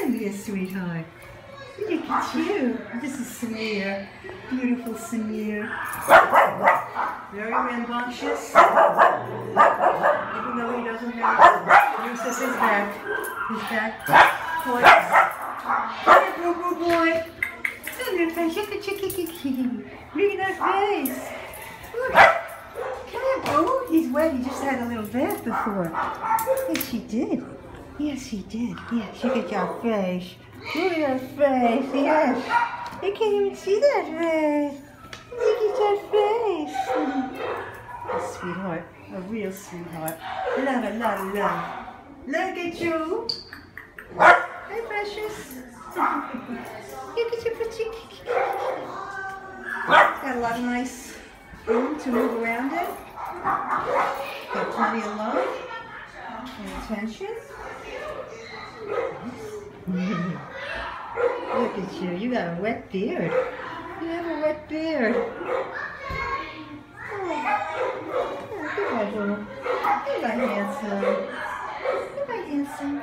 Come here, sweetheart. Look at you. This is Samir. Beautiful Samir. Very rambunctious. Even though he doesn't have uses his back. His back points. Come here, boo boo boy. Come here, face. Look at that face. Look. Come here, boo. He's wet. He just had a little bath before. Yes, he did. Yes, he did. Yes, look at your face. Look at that face. Yes. You can't even see that face. Look at that face. A sweetheart. A real sweetheart. Love. Look at you. Hi, precious. Look at your pretty. Got a lot of nice room to move around in. Got plenty of love and attention. Look at you. You got a wet beard. You have a wet beard. Oh, goodbye, boo. Goodbye, handsome. Goodbye, handsome.